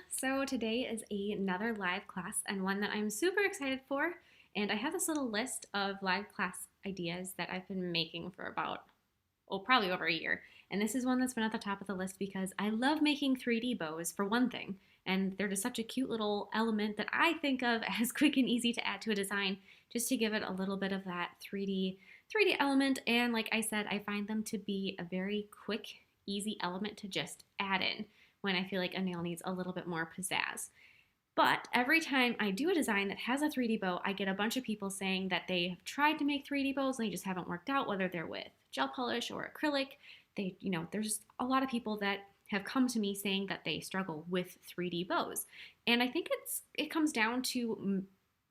So today is another live class and one that I'm super excited for. And I have this little list of live class ideas that I've been making for about, probably over a year. And this is one that's been at the top of the list because I love making 3D bows for one thing. And they're just such a cute little element that I think of as quick and easy to add to a design just to give it a little bit of that 3D element. And like I said, I find them to be a very quick, easy element to just add in when I feel like a nail needs a little bit more pizzazz. But every time I do a design that has a 3D bow, I get a bunch of people saying that they have tried to make 3D bows and they just haven't worked out, whether they're with gel polish or acrylic. There's a lot of people that have come to me saying that they struggle with 3D bows. And I think it comes down to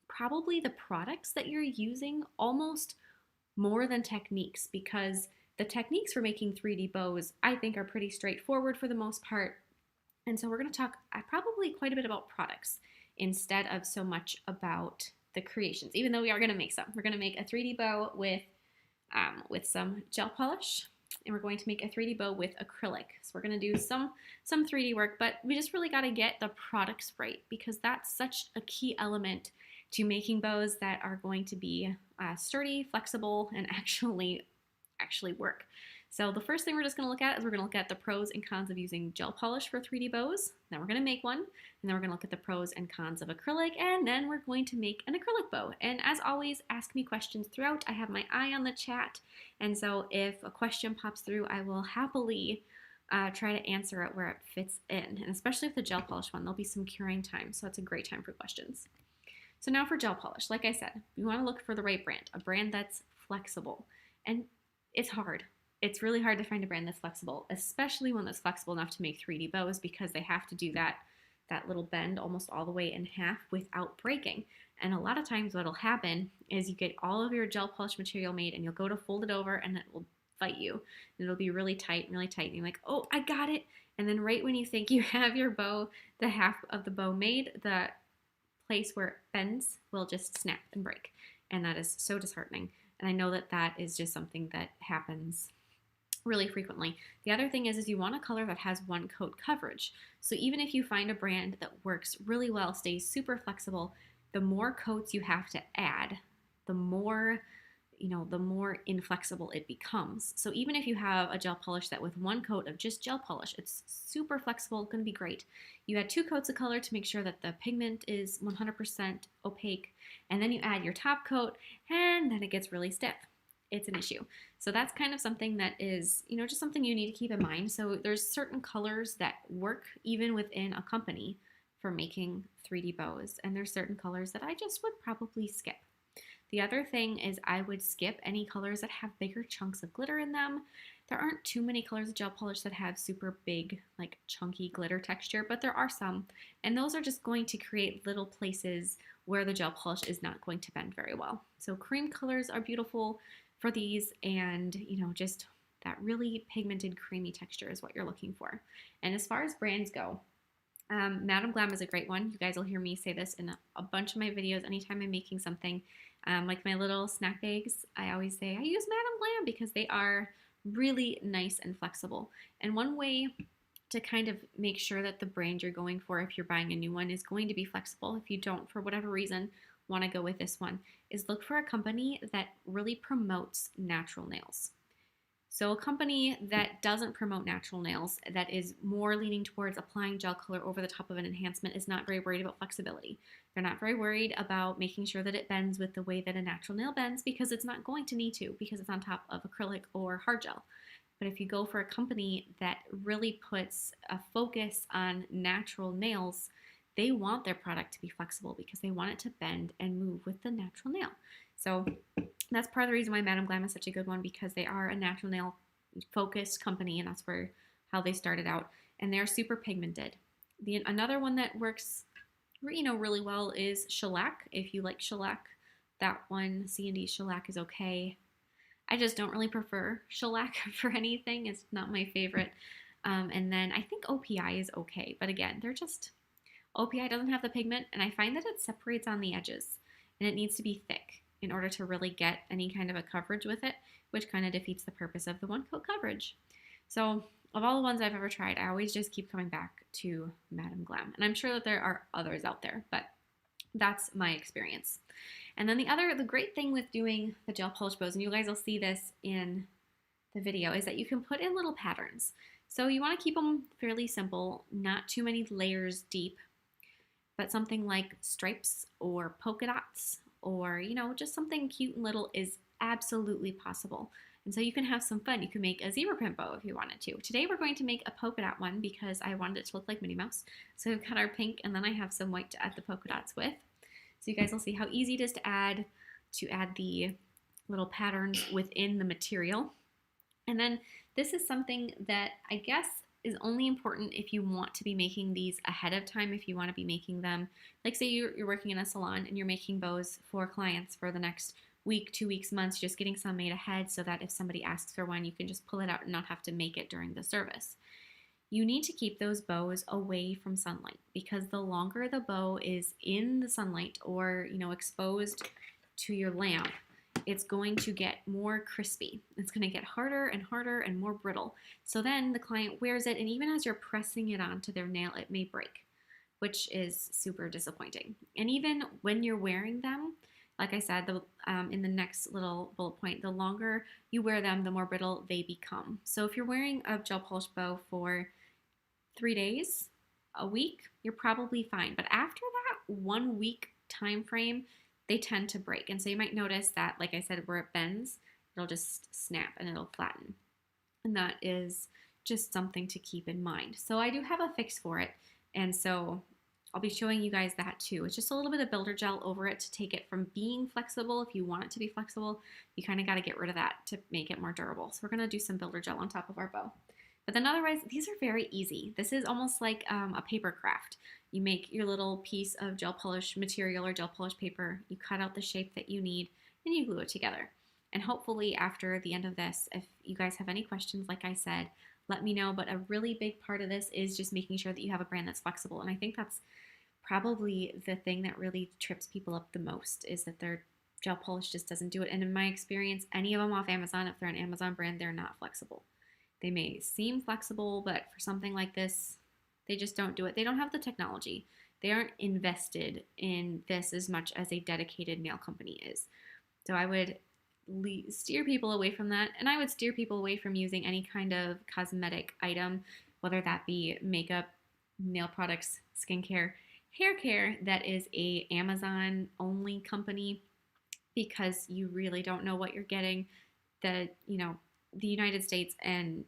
probably the products that you're using almost more than techniques, because the techniques for making 3D bows I think are pretty straightforward for the most part. And so we're going to talk probably quite a bit about products instead of so much about the creations, even though we are going to make some. We're going to make a 3D bow with some gel polish, and we're going to make a 3D bow with acrylic. So we're going to do some 3D work, but we just really got to get the products right, because that's such a key element to making bows that are going to be sturdy, flexible, and actually work. So the first thing we're just going to look at is we're going to look at the pros and cons of using gel polish for 3D bows. Then we're going to make one, and then we're going to look at the pros and cons of acrylic, and then we're going to make an acrylic bow. And as always, ask me questions throughout. I have my eye on the chat, and so if a question pops through, I will happily try to answer it where it fits in. And especially with the gel polish one, there'll be some curing time, so it's a great time for questions. So now for gel polish, like I said, you want to look for the right brand, a brand that's flexible. And it's hard. It's really hard to find a brand that's flexible, especially one that's flexible enough to make 3D bows, because they have to do that little bend almost all the way in half without breaking. And a lot of times what'll happen is you get all of your gel polish material made and you'll go to fold it over and it will fight you. And it'll be really tight. And you're like, oh, I got it. And then right when you think you have your bow, the half of the bow made, the place where it bends will just snap and break. And that is so disheartening. And I know that is just something that happens really frequently. The other thing is you want a color that has one coat coverage. So even if you find a brand that works really well, stays super flexible, the more coats you have to add, the more inflexible it becomes. So even if you have a gel polish that with one coat of just gel polish, it's super flexible, going to be great. You add 2 coats of color to make sure that the pigment is 100% opaque, and then you add your top coat, and then it gets really stiff. It's an issue. So that's kind of something that is, just something you need to keep in mind. So there's certain colors that work even within a company for making 3D bows, and there's certain colors that I just would probably skip. The other thing is I would skip any colors that have bigger chunks of glitter in them. There aren't too many colors of gel polish that have super big, like chunky glitter texture, but there are some. And those are just going to create little places where the gel polish is not going to bend very well. So cream colors are beautiful for these, and just that really pigmented creamy texture is what you're looking for. And as far as brands go, Madam Glam is a great one. You guys will hear me say this in a bunch of my videos anytime I'm making something. Like my little snack bags, I always say I use Madam Glam because they are really nice and flexible. And one way to kind of make sure that the brand you're going for, if you're buying a new one, is going to be flexible, if you don't, for whatever reason, want to go with this one, is look for a company that really promotes natural nails. So a company that doesn't promote natural nails, that is more leaning towards applying gel color over the top of an enhancement, is not very worried about flexibility. They're not very worried about making sure that it bends with the way that a natural nail bends, because it's not going to need to, because it's on top of acrylic or hard gel. But if you go for a company that really puts a focus on natural nails, they want their product to be flexible because they want it to bend and move with the natural nail. So that's part of the reason why Madam Glam is such a good one, because they are a natural nail focused company, and that's how they started out. And they're super pigmented. Another one that works really well is shellac. If you like shellac, that one, C&D shellac, is okay. I just don't really prefer shellac for anything. It's not my favorite. And then I think OPI is okay, but again, OPI doesn't have the pigment, and I find that it separates on the edges, and it needs to be thick in order to really get any kind of a coverage with it, which kind of defeats the purpose of the one coat coverage. So of all the ones I've ever tried, I always just keep coming back to Madam Glam. And I'm sure that there are others out there, but that's my experience. And then the great thing with doing the gel polish bows, and you guys will see this in the video, is that you can put in little patterns. So you want to keep them fairly simple, not too many layers deep, but something like stripes or polka dots or, just something cute and little is absolutely possible. And so you can have some fun. You can make a zebra print bow if you wanted to. Today we're going to make a polka dot one because I wanted it to look like Minnie Mouse. So we've got our pink, and then I have some white to add the polka dots with. So you guys will see how easy it is to add the little patterns within the material. And then this is something that I guess is only important if you want to be making these ahead of time, if you want to be making them, like say you're working in a salon and you're making bows for clients for the next week, 2 weeks, months, just getting some made ahead so that if somebody asks for one, you can just pull it out and not have to make it during the service. You need to keep those bows away from sunlight because the longer the bow is in the sunlight or, exposed to your lamp, it's going to get more crispy. It's going to get harder and harder and more brittle. So then the client wears it, and even as you're pressing it onto their nail, it may break, which is super disappointing. And even when you're wearing them, like I said, in the next little bullet point, the longer you wear them, the more brittle they become. So if you're wearing a gel polish bow for 3 days, a week, you're probably fine. But after that 1 week time frame, they tend to break. And so you might notice that, like I said, where it bends, it'll just snap and it'll flatten. And that is just something to keep in mind. So I do have a fix for it. And so I'll be showing you guys that too. It's just a little bit of builder gel over it to take it from being flexible. If you want it to be flexible, you kind of got to get rid of that to make it more durable. So we're going to do some builder gel on top of our bow. But then otherwise, these are very easy. This is almost like a paper craft. You make your little piece of gel polish material or gel polish paper, you cut out the shape that you need, and you glue it together. And hopefully after the end of this, if you guys have any questions, like I said, let me know. But a really big part of this is just making sure that you have a brand that's flexible. And I think that's probably the thing that really trips people up the most, is that their gel polish just doesn't do it. And in my experience, any of them off Amazon, if they're an Amazon brand, they're not flexible. They may seem flexible, but for something like this, they just don't do it. They don't have the technology. They aren't invested in this as much as a dedicated nail company is. So I would steer people away from that, and I would steer people away from using any kind of cosmetic item, whether that be makeup, nail products, skincare, hair care, that is a Amazon only company, because you really don't know what you're getting. The United States and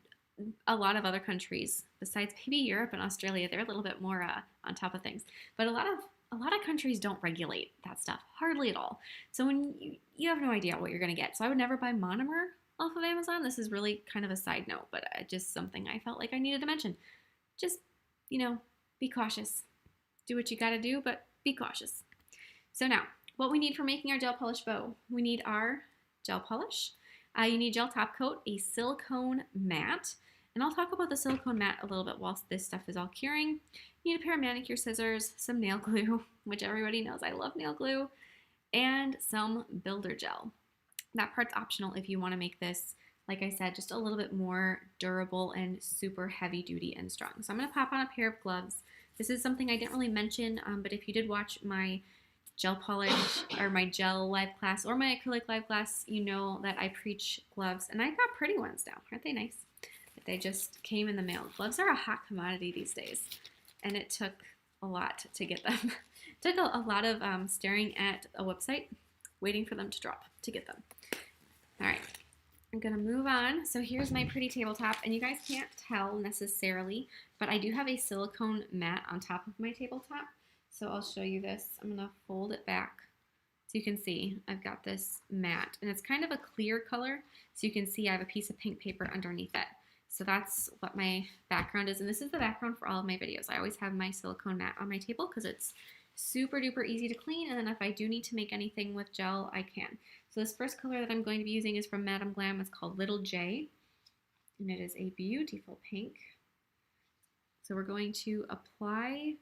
a lot of other countries, besides maybe Europe and Australia, they're a little bit more on top of things. But a lot of countries don't regulate that stuff, hardly at all. So when you have no idea what you're going to get. So I would never buy monomer off of Amazon. This is really kind of a side note, but just something I felt like I needed to mention. Just, be cautious. Do what you got to do, but be cautious. So now, what we need for making our gel polish bow. We need our gel polish. You need gel top coat, a silicone mat, and I'll talk about the silicone mat a little bit whilst this stuff is all curing. You need a pair of manicure scissors, some nail glue, which everybody knows I love nail glue, and some builder gel. That part's optional if you want to make this, like I said, just a little bit more durable and super heavy duty and strong. So I'm going to pop on a pair of gloves. This is something I didn't really mention, but if you did watch my gel polish or my gel live class or my acrylic live class, you know that I preach gloves, and I've got pretty ones now. Aren't they nice? But they just came in the mail. Gloves are a hot commodity these days, and it took a lot to get them. It took a lot of staring at a website, waiting for them to drop to get them. All right, I'm gonna move on. So here's my pretty tabletop, and you guys can't tell necessarily, but I do have a silicone mat on top of my tabletop. So I'll show you this. I'm going to fold it back so you can see I've got this mat, and it's kind of a clear color, so you can see I have a piece of pink paper underneath it. So that's what my background is, and this is the background for all of my videos. I always have my silicone mat on my table because it's super duper easy to clean, and then if I do need to make anything with gel, I can. So this first color that I'm going to be using is from Madam Glam. It's called Little J, and it is a beautiful pink. So we're going to apply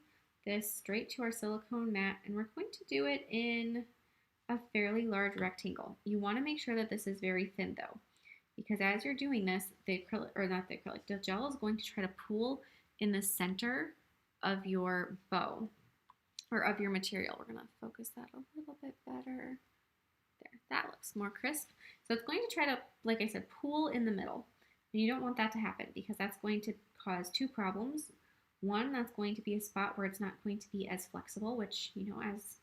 this straight to our silicone mat, and we're going to do it in a fairly large rectangle. You want to make sure that this is very thin though, because as you're doing this, the acrylic, or not the acrylic, the gel is going to try to pool in the center of your bow or of your material. We're going to focus that a little bit better. There, that looks more crisp. So it's going to try to, like I said, pool in the middle. And you don't want that to happen because that's going to cause two problems. One, that's going to be a spot where it's not going to be as flexible, which, you know, as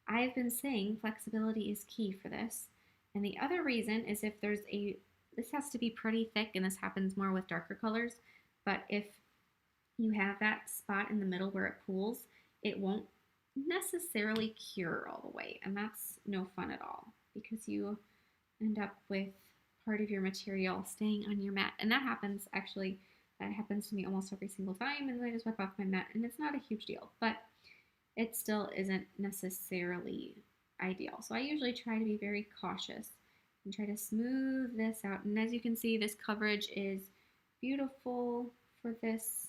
I've been saying, flexibility is key for this. And the other reason is if there's this has to be pretty thick, and this happens more with darker colors, but if you have that spot in the middle where it pools, it won't necessarily cure all the way, and that's no fun at all because you end up with part of your material staying on your mat. And that happens to me almost every single time, and then I just wipe off my mat, and it's not a huge deal, but it still isn't necessarily ideal. So I usually try to be very cautious and try to smooth this out. And as you can see, this coverage is beautiful for this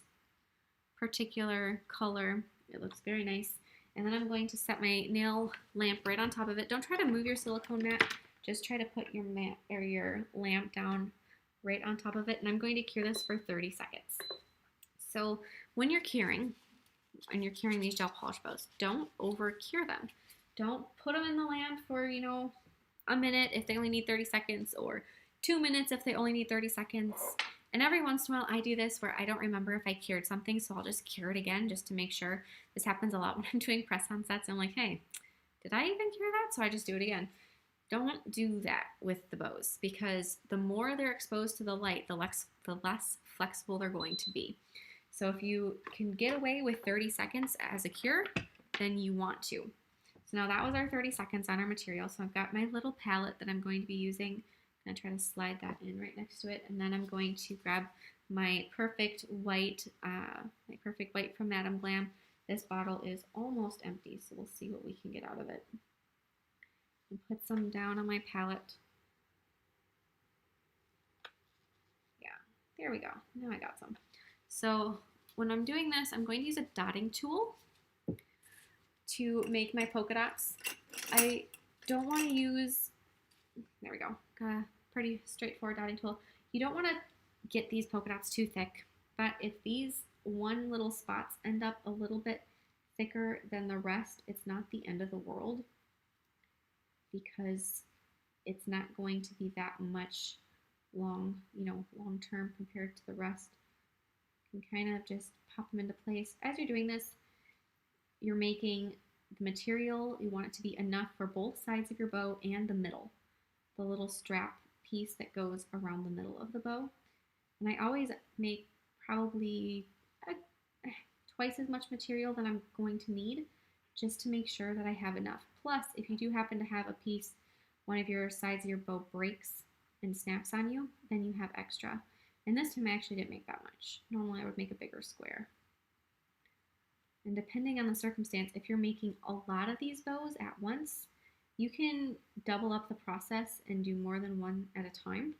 particular color. It looks very nice. And then I'm going to set my nail lamp right on top of it. Don't try to move your silicone mat. Just try to put your mat or your lamp down right on top of it. And I'm going to cure this for 30 seconds. So when you're curing, and you're curing these gel polish bows, don't over cure them. Don't put them in the lamp for, you know, a minute if they only need 30 seconds, or 2 minutes if they only need 30 seconds. And every once in a while I do this where I don't remember if I cured something, so I'll just cure it again just to make sure. This happens a lot when I'm doing press-on sets. I'm like, hey, did I even cure that? So I just do it again. Don't do that with the bows, because the more they're exposed to the light, the less flexible they're going to be. So if you can get away with 30 seconds as a cure, then you want to. So now that was our 30 seconds on our material. So I've got my little palette that I'm going to be using. I'm going to try to slide that in right next to it. And then I'm going to grab my perfect white from Madam Glam. This bottle is almost empty, so we'll see what we can get out of it. And put some down on my palette. Yeah, there we go. Now I got some. So when I'm doing this, I'm going to use a dotting tool to make my polka dots. I don't want to use, there we go, got a pretty straightforward dotting tool. You don't want to get these polka dots too thick, but if these one little spots end up a little bit thicker than the rest, it's not the end of the world, because it's not going to be that much long term compared to the rest. You can kind of just pop them into place. As you're doing this, you're making the material, you want it to be enough for both sides of your bow and the middle, the little strap piece that goes around the middle of the bow. And I always make probably twice as much material than I'm going to need, just to make sure that I have enough. Plus, if you do happen to have a piece, one of your sides of your bow breaks and snaps on you, then you have extra. And this time I actually didn't make that much. Normally I would make a bigger square. And depending on the circumstance, if you're making a lot of these bows at once, you can double up the process and do more than one at a time.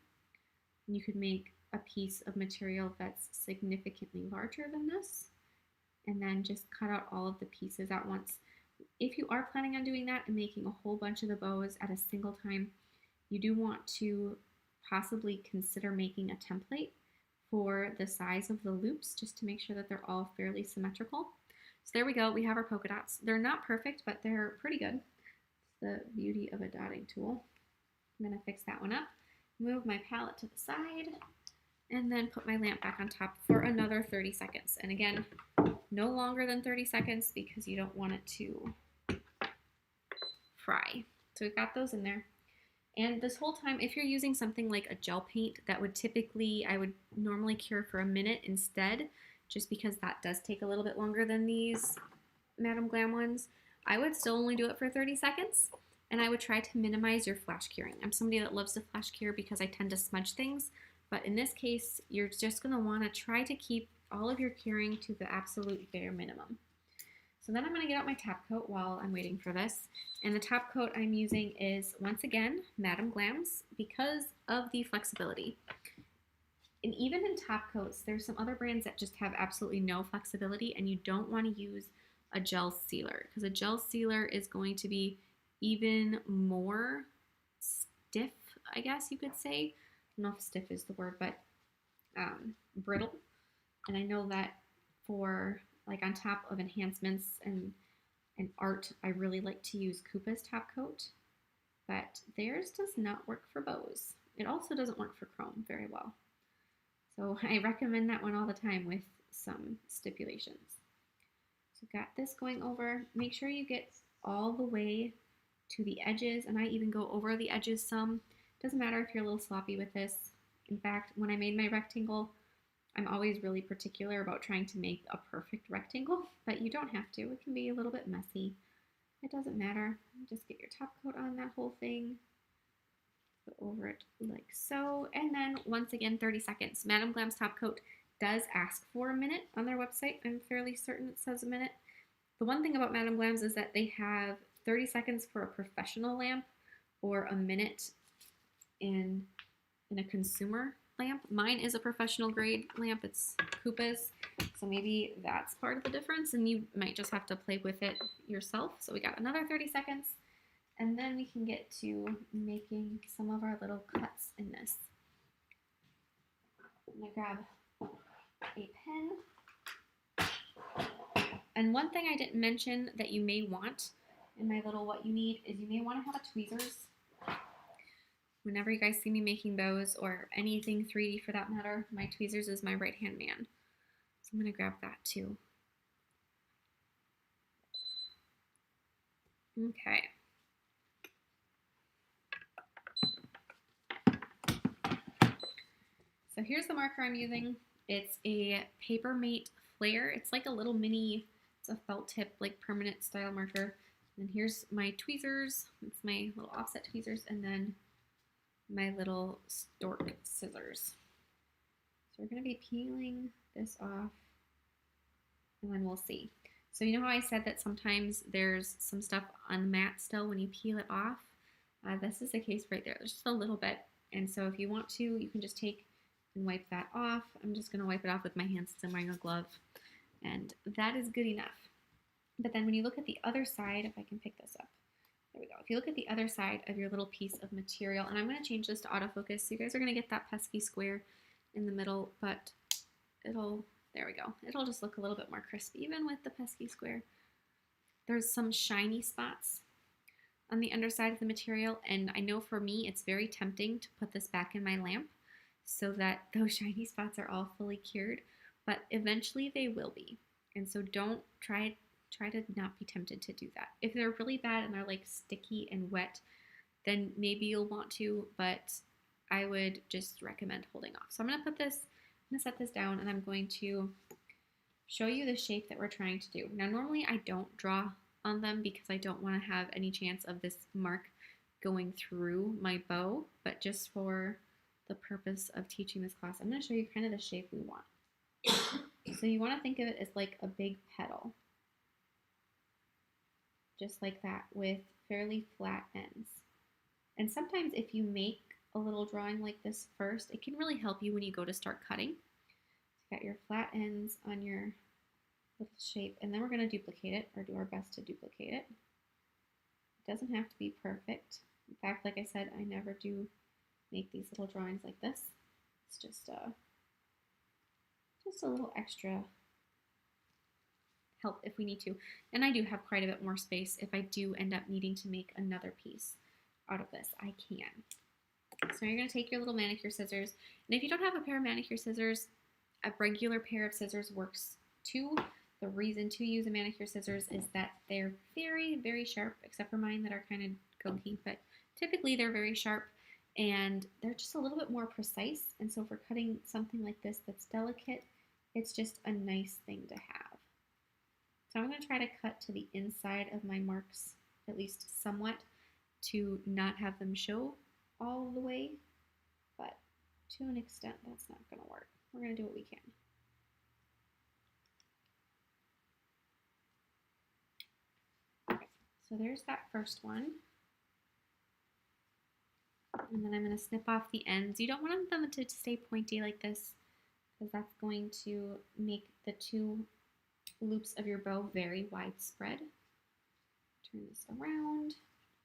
And you could make a piece of material that's significantly larger than this, and then just cut out all of the pieces at once. If you are planning on doing that and making a whole bunch of the bows at a single time, you do want to possibly consider making a template for the size of the loops, just to make sure that they're all fairly symmetrical. So there we go, we have our polka dots. They're not perfect, but they're pretty good. It's the beauty of a dotting tool. I'm gonna fix that one up, move my palette to the side, and then put my lamp back on top for another 30 seconds. And again, no longer than 30 seconds because you don't want it to fry. So we've got those in there. And this whole time, if you're using something like a gel paint that I would normally cure for a minute instead, just because that does take a little bit longer than these Madam Glam ones, I would still only do it for 30 seconds. And I would try to minimize your flash curing. I'm somebody that loves to flash cure because I tend to smudge things. But in this case, you're just going to want to try to keep all of your curing to the absolute bare minimum. So then I'm going to get out my top coat while I'm waiting for this. And the top coat I'm using is, once again, Madam Glam's, because of the flexibility. And even in top coats, there's some other brands that just have absolutely no flexibility, and you don't want to use a gel sealer, because a gel sealer is going to be even more stiff, I guess you could say, don't know if stiff is the word, but brittle. And I know that for like on top of enhancements and art, I really like to use Koopa's top coat, but theirs does not work for bows. It also doesn't work for chrome very well. So I recommend that one all the time with some stipulations. So got this going over. Make sure you get all the way to the edges, and I even go over the edges some. Doesn't matter if you're a little sloppy with this. In fact, when I made my rectangle, I'm always really particular about trying to make a perfect rectangle, but you don't have to. It can be a little bit messy. It doesn't matter. Just get your top coat on that whole thing. Go over it like so. And then once again, 30 seconds. Madam Glam's top coat does ask for a minute on their website. I'm fairly certain it says a minute. The one thing about Madam Glam's is that they have 30 seconds for a professional lamp or a minute in a consumer lamp. Mine is a professional grade lamp. It's Koopa's. So maybe that's part of the difference, and you might just have to play with it yourself. So we got another 30 seconds, and then we can get to making some of our little cuts in this. I'm gonna grab a pen. And one thing I didn't mention that you may want in my little what you need is you may want to have a tweezers. Whenever you guys see me making bows or anything 3D for that matter, my tweezers is my right-hand man. So I'm going to grab that too. Okay. So here's the marker I'm using. It's a Paper Mate Flare. It's like a little mini, it's a felt tip, like permanent style marker. And here's my tweezers. It's my little offset tweezers, and then my little stork scissors. So we're going to be peeling this off, and then we'll see. So you know how I said that sometimes there's some stuff on the mat still when you peel it off? This is the case right there. There's just a little bit. And so if you want to, you can just take and wipe that off. I'm just going to wipe it off with my hands since I'm wearing a glove. And that is good enough. But then when you look at the other side, if I can pick this up, there we go. If you look at the other side of your little piece of material, and I'm going to change this to autofocus, so you guys are going to get that pesky square in the middle, but it'll, there we go. It'll just look a little bit more crisp, even with the pesky square. There's some shiny spots on the underside of the material, and I know for me, it's very tempting to put this back in my lamp so that those shiny spots are all fully cured, but eventually they will be. And so don't try to not be tempted to do that. If they're really bad and they're like sticky and wet, then maybe you'll want to, but I would just recommend holding off. So I'm gonna set this down, and I'm going to show you the shape that we're trying to do. Now, normally I don't draw on them because I don't want to have any chance of this mark going through my bow, but just for the purpose of teaching this class, I'm gonna show you kind of the shape we want. So you want to think of it as like a big petal. Just like that, with fairly flat ends. And sometimes if you make a little drawing like this first, it can really help you when you go to start cutting. So you got your flat ends on your little shape, and then we're going to duplicate it, or do our best to duplicate it. It doesn't have to be perfect. In fact, like I said, I never do make these little drawings like this. It's just a little extra help if we need to. And I do have quite a bit more space if I do end up needing to make another piece out of this. I can. So you're going to take your little manicure scissors, and if you don't have a pair of manicure scissors, a regular pair of scissors works too. The reason to use a manicure scissors is that they're very, very sharp, except for mine that are kind of gunky, but typically they're very sharp, and they're just a little bit more precise. And so for cutting something like this that's delicate, it's just a nice thing to have. So I'm going to try to cut to the inside of my marks, at least somewhat, to not have them show all the way, but to an extent that's not going to work. We're going to do what we can. Okay, so there's that first one. And then I'm going to snip off the ends. You don't want them to stay pointy like this, because that's going to make the two loops of your bow very widespread. Turn this around,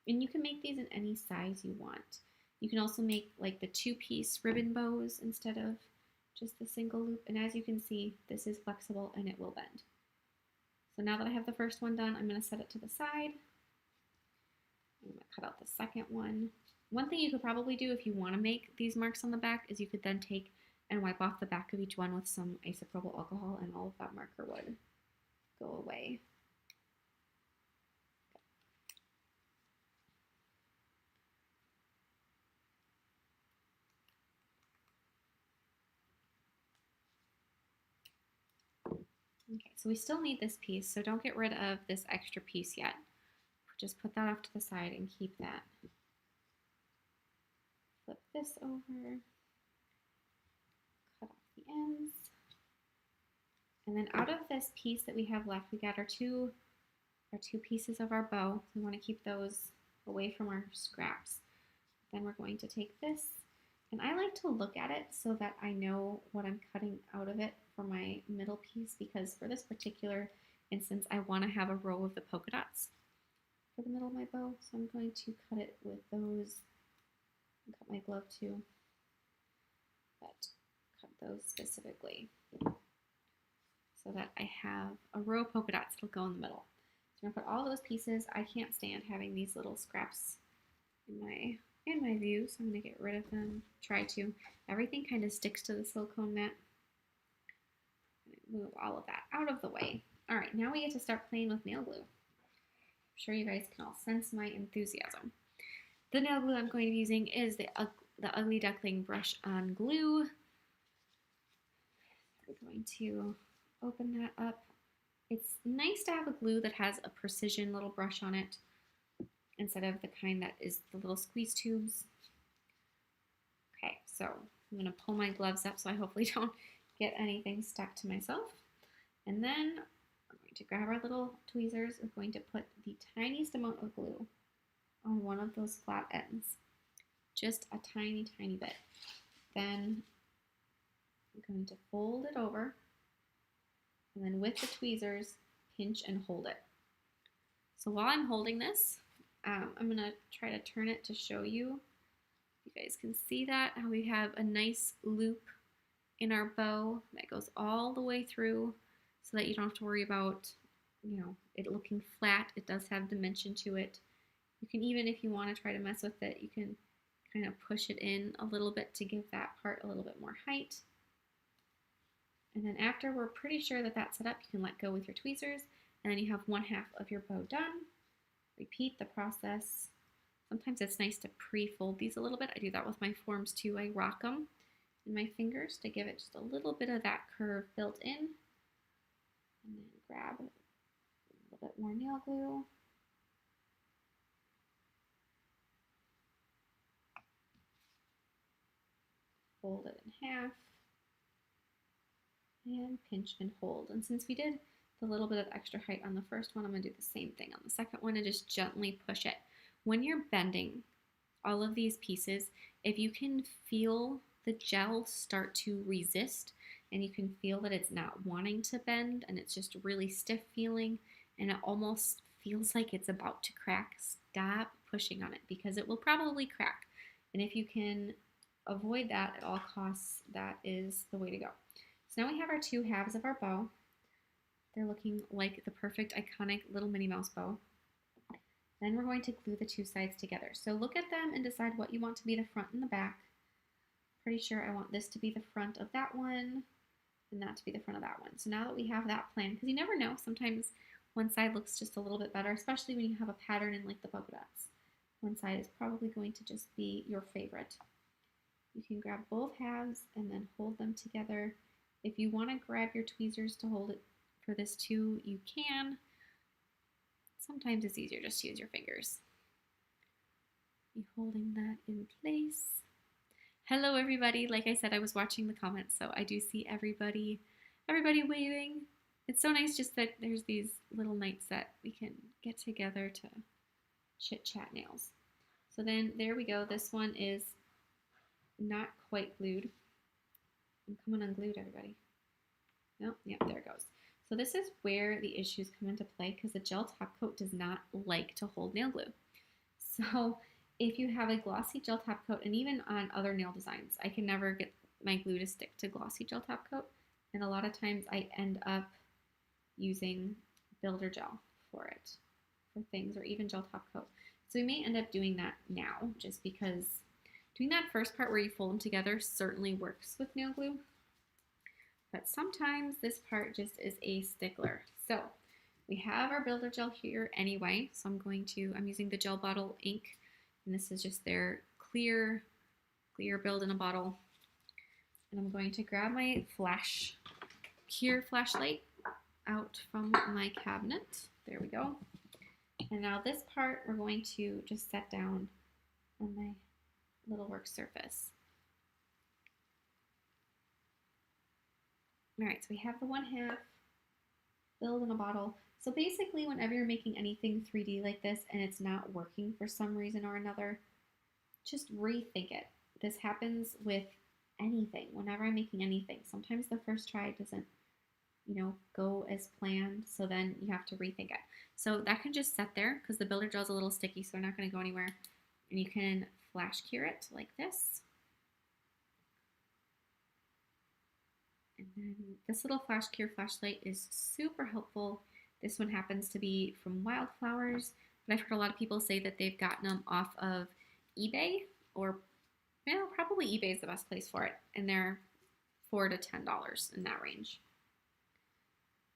and you can make these in any size you want. You can also make like the 2-piece ribbon bows instead of just the single loop. And as you can see, this is flexible and it will bend. So now that I have the first one done, I'm going to set it to the side. I'm going to cut out the second one. One thing you could probably do if you want to make these marks on the back is you could then take and wipe off the back of each one with some isopropyl alcohol, and all of that marker would go away. Okay, so we still need this piece, so don't get rid of this extra piece yet. Just put that off to the side and keep that. Flip this over, cut off the ends. And then out of this piece that we have left, we got our two pieces of our bow. We want to keep those away from our scraps. Then we're going to take this, and I like to look at it so that I know what I'm cutting out of it for my middle piece, because for this particular instance, I want to have a row of the polka dots for the middle of my bow. So I'm going to cut it with those, and cut my glove too, but cut those specifically so that I have a row of polka dots that'll go in the middle. So I'm gonna put all those pieces. I can't stand having these little scraps in my view, so I'm gonna get rid of them. Try to. Everything kind of sticks to the silicone mat. Move all of that out of the way. All right, now we get to start playing with nail glue. I'm sure you guys can all sense my enthusiasm. The nail glue I'm going to be using is the Ugly Duckling Brush on Glue. We're going to open that up. It's nice to have a glue that has a precision little brush on it instead of the kind that is the little squeeze tubes. Okay, so I'm going to pull my gloves up so I hopefully don't get anything stuck to myself. And then I'm going to grab our little tweezers. We're going to put the tiniest amount of glue on one of those flat ends. Just a tiny, tiny bit. Then I'm going to fold it over, and then with the tweezers, pinch and hold it. So while I'm holding this, I'm going to try to turn it to show you. You guys can see that, how we have a nice loop in our bow that goes all the way through so that you don't have to worry about, it looking flat. It does have dimension to it. You can even, if you want to try to mess with it, you can kind of push it in a little bit to give that part a little bit more height. And then after we're pretty sure that that's set up, you can let go with your tweezers, and then you have one half of your bow done. Repeat the process. Sometimes it's nice to pre-fold these a little bit. I do that with my forms too. I rock them in my fingers to give it just a little bit of that curve built in. And then grab a little bit more nail glue. Fold it in half. And pinch and hold. And since we did the little bit of extra height on the first one, I'm going to do the same thing on the second one and just gently push it. When you're bending all of these pieces, if you can feel the gel start to resist and you can feel that it's not wanting to bend and it's just really stiff feeling and it almost feels like it's about to crack, stop pushing on it because it will probably crack. And if you can avoid that at all costs, that is the way to go. So now we have our two halves of our bow. They're looking like the perfect iconic little Minnie Mouse bow. Then we're going to glue the two sides together. So look at them and decide what you want to be the front and the back. Pretty sure I want this to be the front of that one and that to be the front of that one. So now that we have that plan, because you never know, sometimes one side looks just a little bit better, especially when you have a pattern in like the polka dots. One side is probably going to just be your favorite. You can grab both halves and then hold them together. If you want to grab your tweezers to hold it for this too, you can. Sometimes it's easier just to use your fingers. Be holding that in place. Hello everybody. Like I said, I was watching the comments, so I do see everybody waving. It's so nice just that there's these little nights that we can get together to chit chat nails. So then there we go. This one is not quite glued. I'm coming unglued, everybody. No, yep, there it goes. So this is where the issues come into play because the gel top coat does not like to hold nail glue. So if you have a glossy gel top coat, and even on other nail designs, I can never get my glue to stick to glossy gel top coat. And a lot of times I end up using builder gel for it, for things, or even gel top coat. So we may end up doing that now, just because doing that first part where you fold them together certainly works with nail glue. But sometimes this part just is a stickler. So we have our builder gel here anyway. So I'm using the gel bottle ink, and this is just their clear build in a bottle. And I'm going to grab my clear flashlight out from my cabinet. There we go. And now this part we're going to just set down on my little work surface. All right, so we have the 1/2 build in a bottle. So basically, whenever you're making anything 3D like this and it's not working for some reason or another, just rethink it. This happens with anything. Whenever I'm making anything, sometimes the first try doesn't, go as planned. So then you have to rethink it. So that can just sit there because the builder gel is a little sticky, so they're not going to go anywhere. And you can flash cure it like this. And then this little flash cure flashlight is super helpful. This one happens to be from Wildflowers, but I've heard a lot of people say that they've gotten them off of eBay, or probably eBay is the best place for it, and they're $4 to $10 in that range.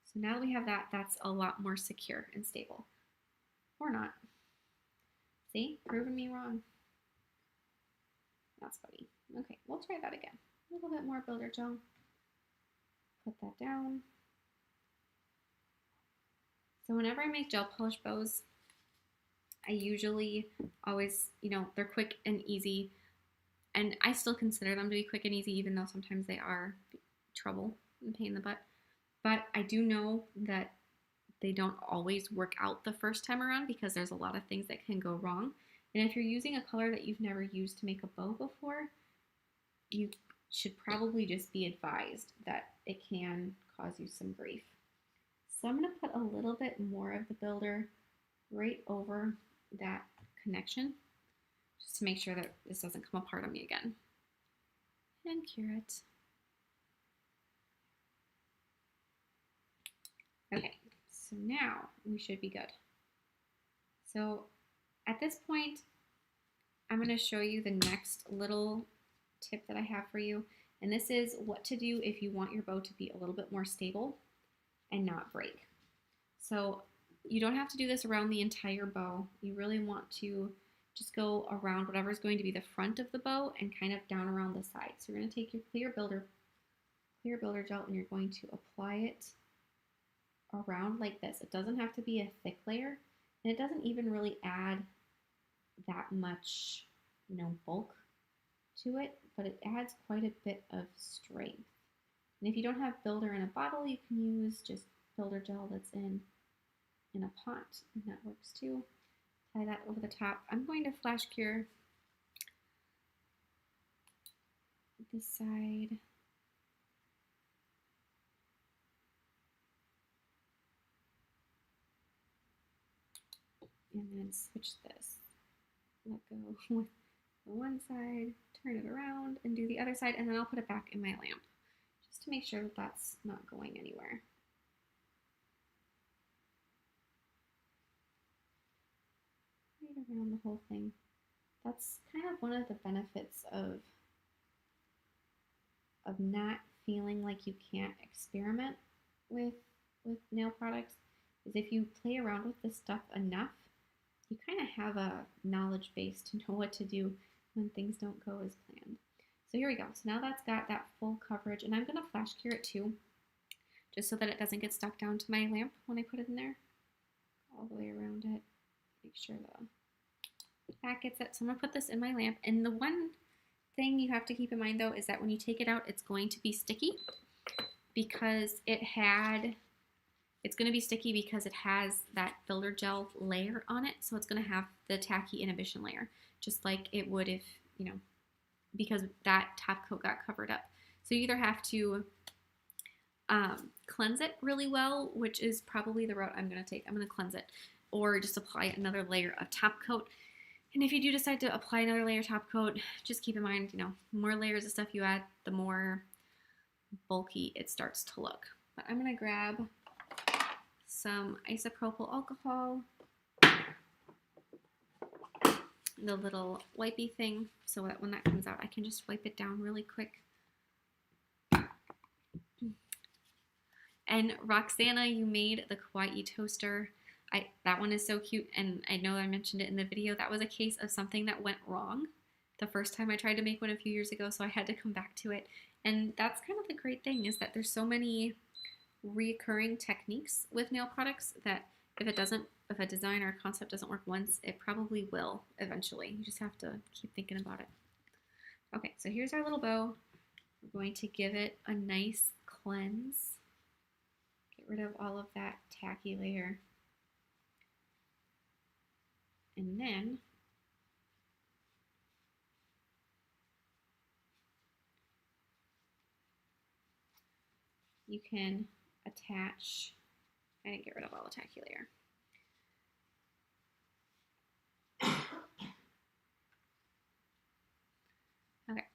So now that we have that, that's a lot more secure and stable. Or not. See? Proving me wrong. That's funny. Okay, we'll try that again. A little bit more builder gel. Put that down. So whenever I make gel polish bows, I usually always, they're quick and easy. And I still consider them to be quick and easy, even though sometimes they are trouble and pain in the butt. But I do know that they don't always work out the first time around because there's a lot of things that can go wrong. And if you're using a color that you've never used to make a bow before, you should probably just be advised that it can cause you some grief. So I'm going to put a little bit more of the builder right over that connection, just to make sure that this doesn't come apart on me again. And cure it. Okay, so now we should be good. So at this point, I'm going to show you the next little tip that I have for you. And this is what to do if you want your bow to be a little bit more stable and not break. So you don't have to do this around the entire bow. You really want to just go around whatever's going to be the front of the bow and kind of down around the side. So you're going to take your clear builder gel and you're going to apply it around like this. It doesn't have to be a thick layer, and it doesn't even really add that much, bulk to it, but it adds quite a bit of strength. And if you don't have builder in a bottle, you can use just builder gel that's in a pot, and that works too. Apply that over the top. I'm going to flash cure this side. And then switch this. Let go with the one side, turn it around, and do the other side, and then I'll put it back in my lamp, just to make sure that that's not going anywhere. Right around the whole thing. That's kind of one of the benefits of not feeling like you can't experiment with nail products, is if you play around with this stuff enough, you kind of have a knowledge base to know what to do when things don't go as planned. So here we go. So now that's got that full coverage, and I'm going to flash cure it too, just so that it doesn't get stuck down to my lamp when I put it in there. All the way around it. Make sure the back gets it. So I'm going to put this in my lamp, and the one thing you have to keep in mind though is that when you take it out, it's going to be sticky because it's going to be sticky because it has that builder gel layer on it. So it's going to have the tacky inhibition layer, just like it would if, because that top coat got covered up. So you either have to cleanse it really well, which is probably the route I'm going to take. I'm going to cleanse it, or just apply another layer of top coat. And if you do decide to apply another layer top coat, just keep in mind, more layers of stuff you add, the more bulky it starts to look. But I'm gonna grab some isopropyl alcohol, the little wipey thing, so that when that comes out, I can just wipe it down really quick. And Roxana, you made the kawaii toaster. That one is so cute, and I know I mentioned it in the video. That was a case of something that went wrong the first time I tried to make one a few years ago, so I had to come back to it. And that's kind of the great thing, is that there's so many recurring techniques with nail products that if a design or a concept doesn't work once, it probably will eventually. You just have to keep thinking about it. Okay, so here's our little bow. We're going to give it a nice cleanse. Get rid of all of that tacky layer. And then you can attach, I didn't get rid of all the tacky layer. Okay.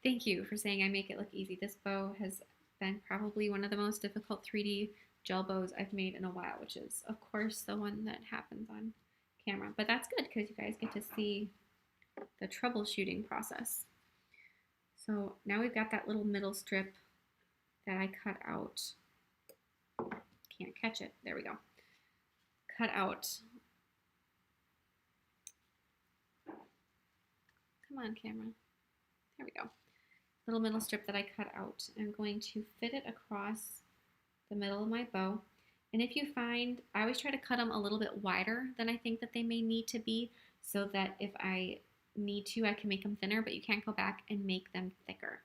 Thank you for saying I make it look easy. This bow has been probably one of the most difficult 3D gel bows I've made in a while, which is, of course, the one that happens on camera. But that's good because you guys get to see the troubleshooting process. So now we've got that little middle strip that I cut out. Can't catch it. There we go. Cut out. Come on, camera. There we go. Little middle strip that I cut out. I'm going to fit it across the middle of my bow. And if you find, I always try to cut them a little bit wider than I think that they may need to be, so that if I need to, I can make them thinner, but you can't go back and make them thicker.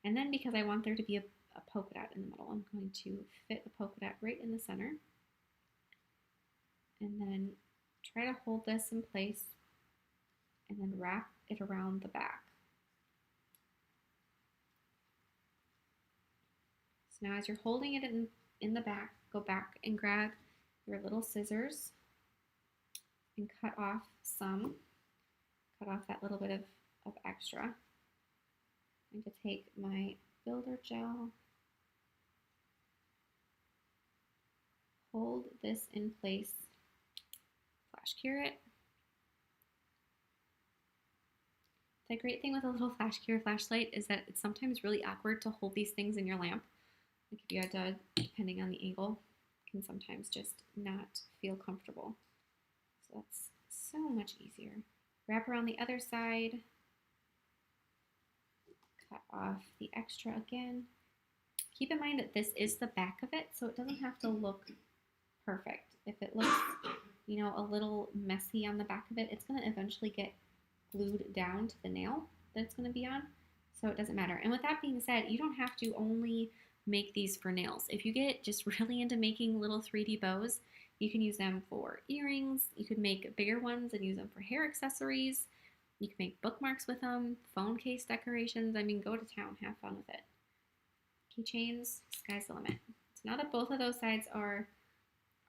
And then because I want there to be a polka dot in the middle, I'm going to fit the polka dot right in the center. And then try to hold this in place and then wrap it around the back. So now as you're holding it in the back, go back and grab your little scissors and cut off that little bit of extra. I'm going to take my builder gel, hold this in place, flash cure it. The great thing with a little flash cure flashlight is that it's sometimes really awkward to hold these things in your lamp. Like if you had to, depending on the angle, can sometimes just not feel comfortable. So that's so much easier. Wrap around the other side. Cut off the extra again. Keep in mind that this is the back of it, so it doesn't have to look perfect. If it looks, a little messy on the back of it, it's going to eventually get glued down to the nail that it's going to be on, so it doesn't matter. And with that being said, you don't have to only make these for nails. If you get just really into making little 3D bows, you can use them for earrings. You could make bigger ones and use them for hair accessories. You can make bookmarks with them, phone case decorations. I mean, go to town, have fun with it. Keychains, sky's the limit. So now that both of those sides are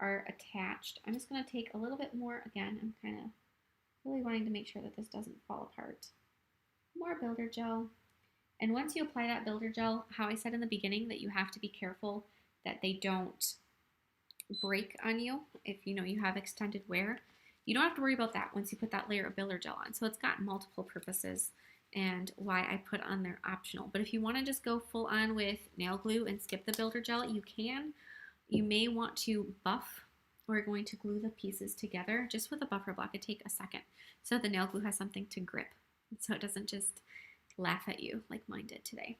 attached, I'm just going to take a little bit more. Again, I'm kind of really wanting to make sure that this doesn't fall apart. More builder gel. And once you apply that builder gel, how I said in the beginning that you have to be careful that they don't break on you if you have extended wear, you don't have to worry about that once you put that layer of builder gel on. So it's got multiple purposes and why I put on there optional. But if you want to just go full on with nail glue and skip the builder gel, you can. You may want to buff. We're going to glue the pieces together just with a buffer block. It takes a second so the nail glue has something to grip, so it doesn't just laugh at you like mine did today.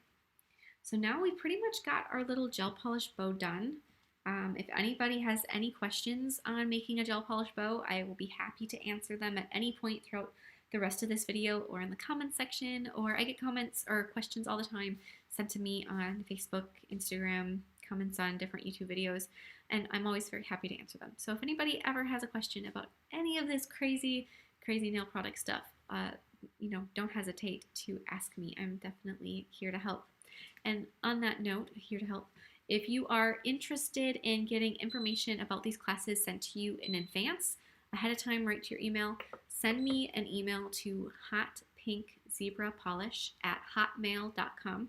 So now we pretty much got our little gel polish bow done. If anybody has any questions on making a gel polish bow, I will be happy to answer them at any point throughout the rest of this video or in the comments section, or I get comments or questions all the time sent to me on Facebook, Instagram, comments on different YouTube videos, and I'm always very happy to answer them. So if anybody ever has a question about any of this crazy nail product stuff, don't hesitate to ask me. I'm definitely here to help. And on that note, here to help. If you are interested in getting information about these classes sent to you in advance, ahead of time, right to your email. Send me an email to hotpinkzebrapolish@hotmail.com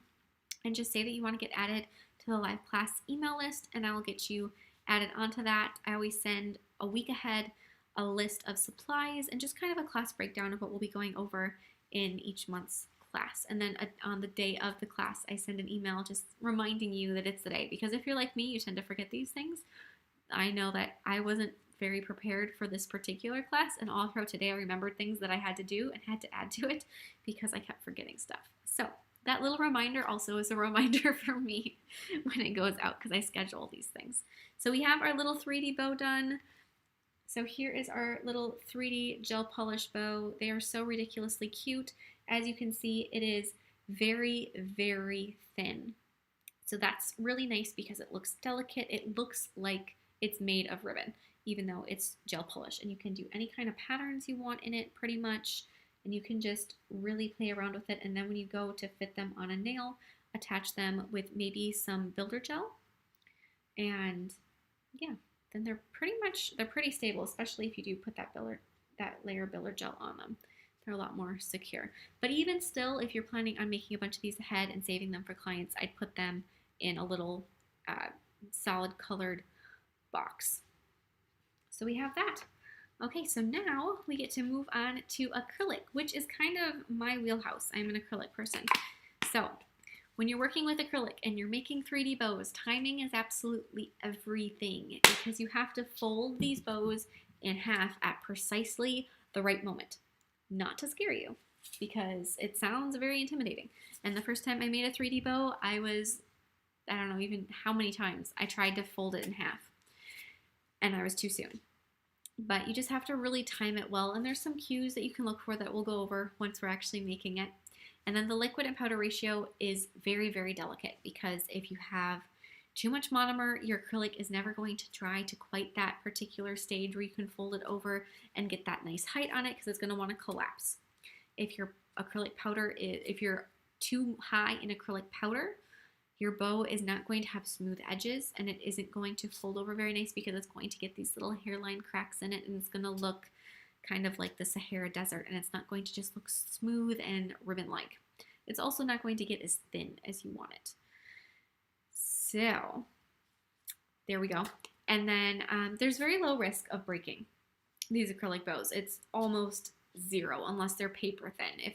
and just say that you want to get added to the live class email list, and I will get you added onto that. I always send a week ahead a list of supplies and just kind of a class breakdown of what we'll be going over in each month's class. And then on the day of the class, I send an email just reminding you that it's the day. Because if you're like me, you tend to forget these things. I know that I wasn't very prepared for this particular class, and all throughout today I remembered things that I had to do and had to add to it because I kept forgetting stuff. So that little reminder also is a reminder for me when it goes out because I schedule these things. So we have our little 3D bow done. So here is our little 3D gel polish bow. They are so ridiculously cute. As you can see, it is very, very thin. So that's really nice because it looks delicate. It looks like it's made of ribbon, even though it's gel polish. And you can do any kind of patterns you want in it pretty much. And you can just really play around with it. And then when you go to fit them on a nail, attach them with maybe some builder gel. And yeah, then they're pretty stable, especially if you do put that layer of builder gel on them. They're a lot more secure. But even still, if you're planning on making a bunch of these ahead and saving them for clients, I'd put them in a little solid colored box. So we have that. Okay, so now we get to move on to acrylic, which is kind of my wheelhouse. I'm an acrylic person. So when you're working with acrylic and you're making 3D bows, timing is absolutely everything because you have to fold these bows in half at precisely the right moment. Not to scare you because it sounds very intimidating. And the first time I made a 3D bow, I don't know even how many times I tried to fold it in half and I was too soon. But you just have to really time it well, and there's some cues that you can look for that we'll go over once we're actually making it. And then the liquid and powder ratio is very, very delicate because if you have too much monomer, your acrylic is never going to dry to quite that particular stage where you can fold it over and get that nice height on it because it's going to want to collapse. If your acrylic powder if you're too high in acrylic powder, your bow is not going to have smooth edges and it isn't going to fold over very nice because it's going to get these little hairline cracks in it and it's going to look kind of like the Sahara Desert and it's not going to just look smooth and ribbon-like. It's also not going to get as thin as you want it. So there we go. And then there's very low risk of breaking these acrylic bows. It's almost zero unless they're paper thin. If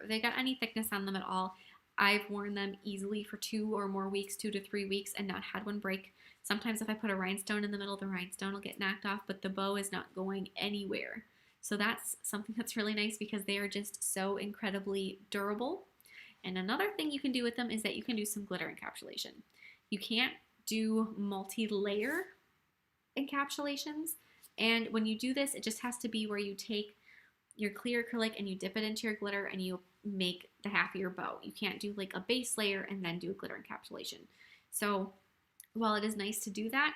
they got any thickness on them at all, I've worn them easily for 2 or more weeks, 2 to 3 weeks, and not had one break. Sometimes if I put a rhinestone in the middle, the rhinestone will get knocked off, but the bow is not going anywhere. So that's something that's really nice because they are just so incredibly durable. And another thing you can do with them is that you can do some glitter encapsulation. You can't do multi-layer encapsulations, and when you do this, it just has to be where you take your clear acrylic and you dip it into your glitter and you make the half of your bow. You can't do like a base layer and then do a glitter encapsulation. So while it is nice to do that,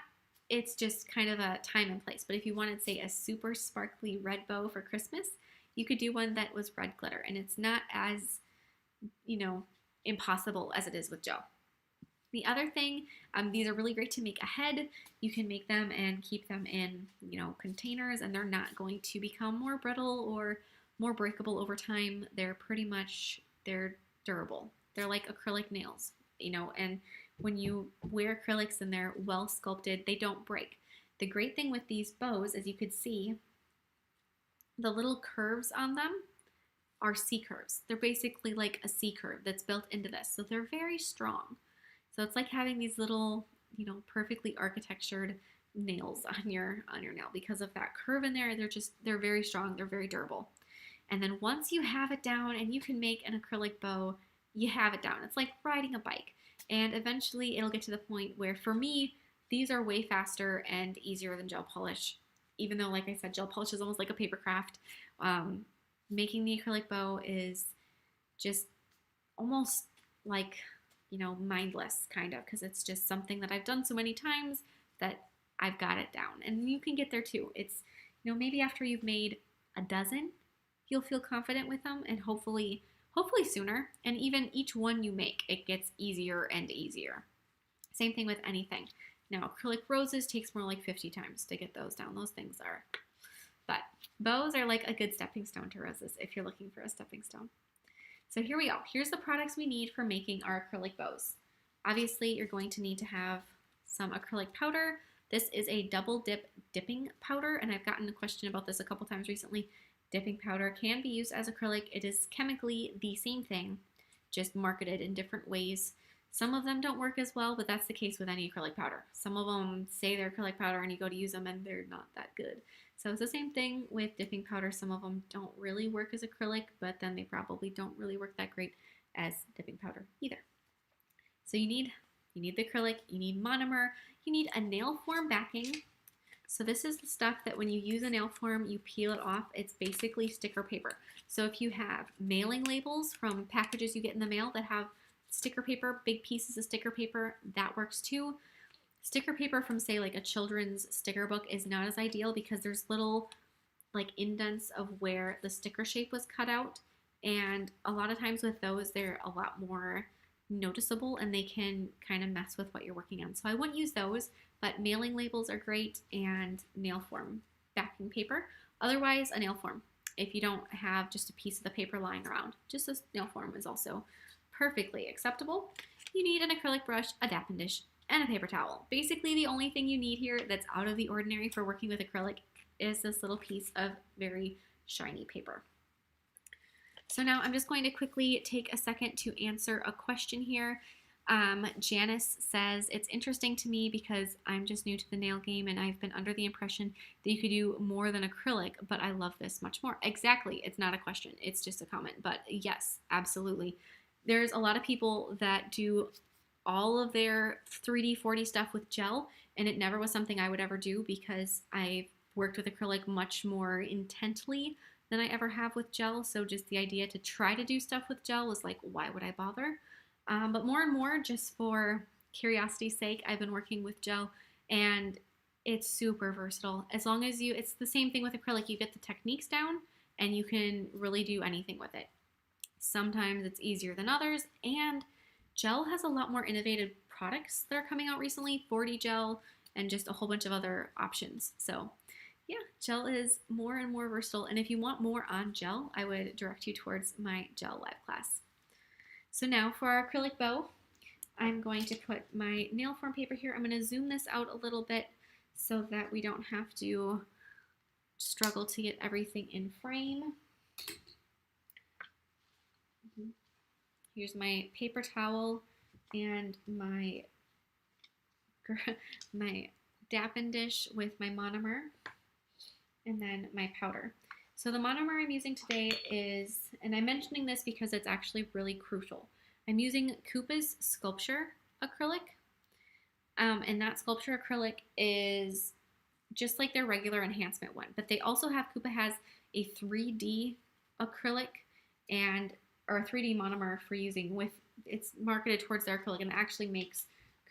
it's just kind of a time and place. But if you wanted, say, a super sparkly red bow for Christmas, you could do one that was red glitter, and it's not as, impossible as it is with gel. The other thing, these are really great to make ahead. You can make them and keep them in, containers, and they're not going to become more brittle or more breakable over time. They're durable. They're like acrylic nails, and when you wear acrylics and they're well sculpted, they don't break. The great thing with these bows, as you could see, the little curves on them are C curves. They're basically like a C curve that's built into this. So they're very strong. So it's like having these little, perfectly architectured nails on your nail because of that curve in there. They're very strong. They're very durable. And then once you have it down and you can make an acrylic bow, you have it down. It's like riding a bike. And eventually it'll get to the point where, for me, these are way faster and easier than gel polish. Even though, like I said, gel polish is almost like a paper craft. Making the acrylic bow is just almost like, mindless kind of, because it's just something that I've done so many times that I've got it down. And you can get there too. It's, maybe after you've made a dozen, you'll feel confident with them, and hopefully sooner. And even each one you make, it gets easier and easier. Same thing with anything. Now, acrylic roses takes more like 50 times to get those down. Those things are But bows are like a good stepping stone to roses if you're looking for a stepping stone. So here we go. Here's the products we need for making our acrylic bows. Obviously, you're going to need to have some acrylic powder. This is a double dip dipping powder, and I've gotten a question about this a couple times recently. Dipping powder can be used as acrylic. It is chemically the same thing, just marketed in different ways. Some of them don't work as well, but that's the case with any acrylic powder. Some of them say they're acrylic powder and you go to use them and they're not that good. So it's the same thing with dipping powder. Some of them don't really work as acrylic, but then they probably don't really work that great as dipping powder either. So you need the acrylic, you need monomer, you need a nail form backing. So this is the stuff that when you use a nail form, you peel it off. It's basically sticker paper. So if you have mailing labels from packages you get in the mail that have sticker paper, big pieces of sticker paper, that works too. Sticker paper from, say, like a children's sticker book is not as ideal because there's little like indents of where the sticker shape was cut out. And a lot of times with those, they're a lot more noticeable and they can kind of mess with what you're working on. So I wouldn't use those, but mailing labels are great and nail form backing paper. Otherwise, a nail form. If you don't have just a piece of the paper lying around, just a nail form is also perfectly acceptable. You need an acrylic brush, a dapping dish, and a paper towel. Basically, the only thing you need here that's out of the ordinary for working with acrylic is this little piece of very shiny paper. So now I'm just going to quickly take a second to answer a question here. Janice says, it's interesting to me because I'm just new to the nail game and I've been under the impression that you could do more than acrylic, but I love this much more. Exactly. It's not a question. It's just a comment. But yes, absolutely. There's a lot of people that do all of their 3D, 4D stuff with gel, and it never was something I would ever do because I've worked with acrylic much more intently than I ever have with gel. So just the idea to try to do stuff with gel was like, why would I bother? But more and more, just for curiosity's sake, I've been working with gel, and it's super versatile. As long as it's the same thing with acrylic. You get the techniques down, and you can really do anything with it. Sometimes it's easier than others, and gel has a lot more innovative products that are coming out recently, 4D gel, and just a whole bunch of other options. So yeah, gel is more and more versatile, and if you want more on gel, I would direct you towards my gel live class. So now for our acrylic bow, I'm going to put my nail form paper here. I'm going to zoom this out a little bit so that we don't have to struggle to get everything in frame. Here's my paper towel and my dapping dish with my monomer, and then my powder. So the monomer I'm using today is, and I'm mentioning this because it's actually really crucial. I'm using Koopa's Sculpture Acrylic, and that Sculpture Acrylic is just like their regular enhancement one, but they also have, Koopa has a 3D acrylic or a 3D monomer for using with, it's marketed towards their acrylic, and it actually makes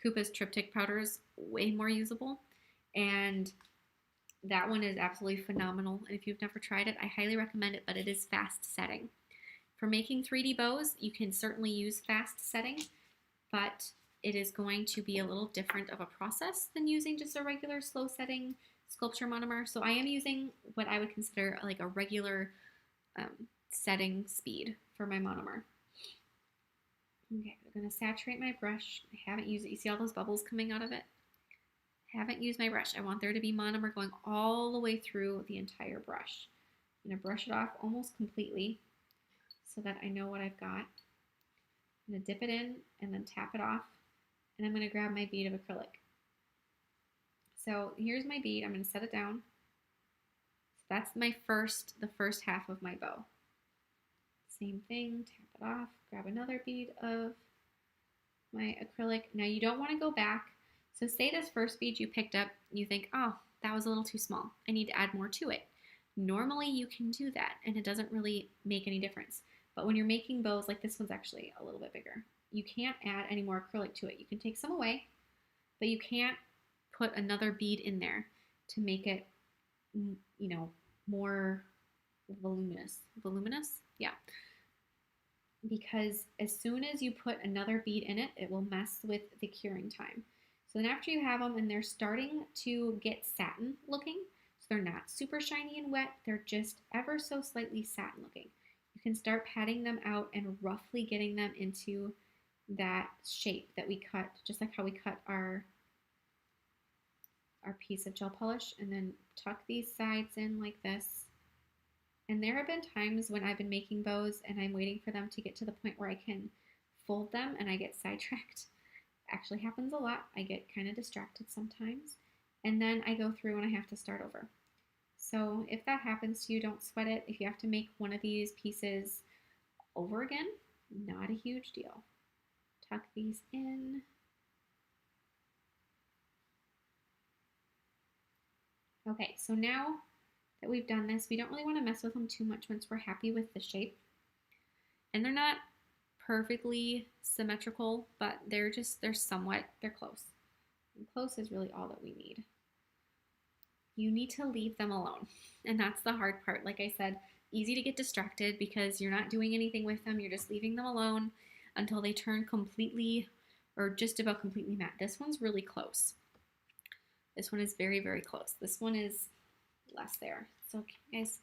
Koopa's triptych powders way more usable. And that one is absolutely phenomenal, and if you've never tried it, I highly recommend it, but it is fast setting. For making 3D bows, you can certainly use fast setting, but it is going to be a little different of a process than using just a regular slow setting sculpture monomer. So I am using what I would consider like a regular setting speed for my monomer. Okay, I'm going to saturate my brush. I haven't used it. You see all those bubbles coming out of it? Haven't used my brush. I want there to be monomer going all the way through the entire brush. I'm going to brush it off almost completely so that I know what I've got. I'm going to dip it in and then tap it off, and I'm going to grab my bead of acrylic. So here's my bead. I'm going to set it down. So that's the first half of my bow. Same thing, tap it off, grab another bead of my acrylic. Now you don't want to go back. So say this first bead you picked up, you think, oh, that was a little too small. I need to add more to it. Normally you can do that and it doesn't really make any difference. But when you're making bows, like this one's actually a little bit bigger, you can't add any more acrylic to it. You can take some away, but you can't put another bead in there to make it, you know, more voluminous. Voluminous? Yeah. Because as soon as you put another bead in it, it will mess with the curing time. So then after you have them and they're starting to get satin looking, so they're not super shiny and wet. They're just ever so slightly satin looking. You can start patting them out and roughly getting them into that shape that we cut, just like how we cut our piece of gel polish, and then tuck these sides in like this. And there have been times when I've been making bows and I'm waiting for them to get to the point where I can fold them and I get sidetracked. Actually happens a lot. I get kind of distracted sometimes. And then I go through and I have to start over. So if that happens to you, don't sweat it. If you have to make one of these pieces over again, not a huge deal. Tuck these in. Okay, so now that we've done this, we don't really want to mess with them too much once we're happy with the shape. And they're not perfectly symmetrical, but they're close. And close is really all that we need. You need to leave them alone. And that's the hard part. Like I said, easy to get distracted because you're not doing anything with them. You're just leaving them alone until they turn completely or just about completely matte. This one's really close. This one is very, very close. This one is less there. So can you guys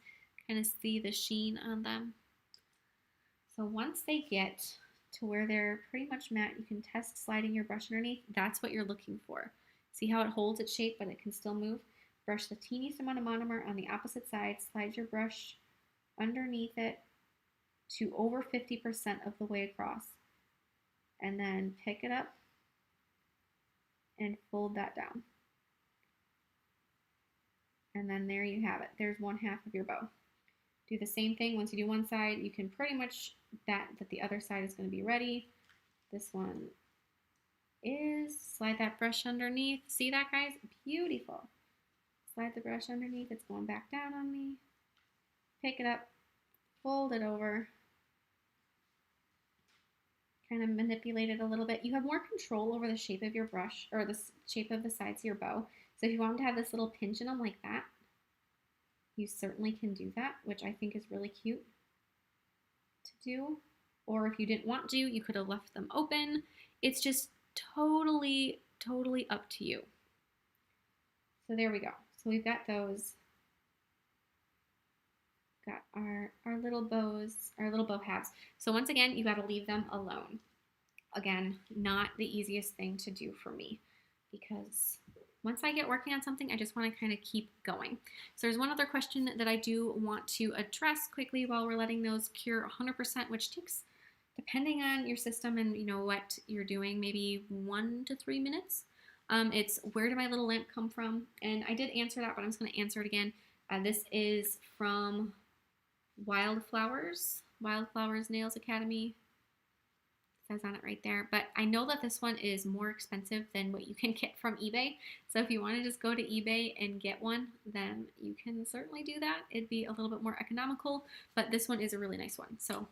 kind of see the sheen on them? So once they get to where they're pretty much matte, you can test sliding your brush underneath. That's what you're looking for. See how it holds its shape, but it can still move? Brush the teeniest amount of monomer on the opposite side. Slide your brush underneath it to over 50% of the way across. And then pick it up and fold that down. And then there you have it. There's one half of your bow. Do the same thing. Once you do one side, you can pretty much bet that the other side is going to be ready. This one is, slide that brush underneath. See that, guys? Beautiful. Slide the brush underneath. It's going back down on me. Pick it up, fold it over, kind of manipulate it a little bit. You have more control over the shape of your brush or the shape of the sides of your bow. So if you want to have this little pinch in them like that, you certainly can do that, which I think is really cute to do. Or if you didn't want to, you could have left them open. It's just totally, totally up to you. So there we go. So we've got those. Got our little bows, our little bow halves. So once again, you got to leave them alone. Again, not the easiest thing to do for me because once I get working on something, I just want to kind of keep going. So there's one other question that I do want to address quickly while we're letting those cure 100%, which takes, depending on your system and what you're doing, maybe 1 to 3 minutes. It's where did my little lamp come from? And I did answer that, but I'm just going to answer it again. This is from Wildflowers Nails Academy. It says on it right there. But I know that this one is more expensive than what you can get from eBay. So if you want to just go to eBay and get one, then you can certainly do that. It'd be a little bit more economical, but this one is a really nice one. So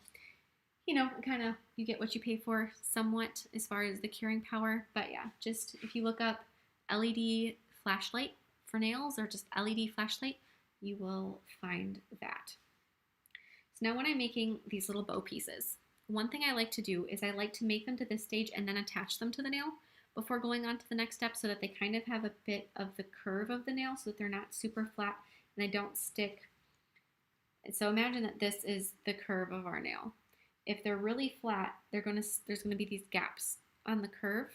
kind of you get what you pay for somewhat as far as the curing power. But yeah, just if you look up LED flashlight for nails or just LED flashlight, you will find that. So now when I'm making these little bow pieces, one thing I like to do is I like to make them to this stage and then attach them to the nail before going on to the next step so that they kind of have a bit of the curve of the nail so that they're not super flat and they don't stick. And so imagine that this is the curve of our nail. If they're really flat, there's going to be these gaps on the curve.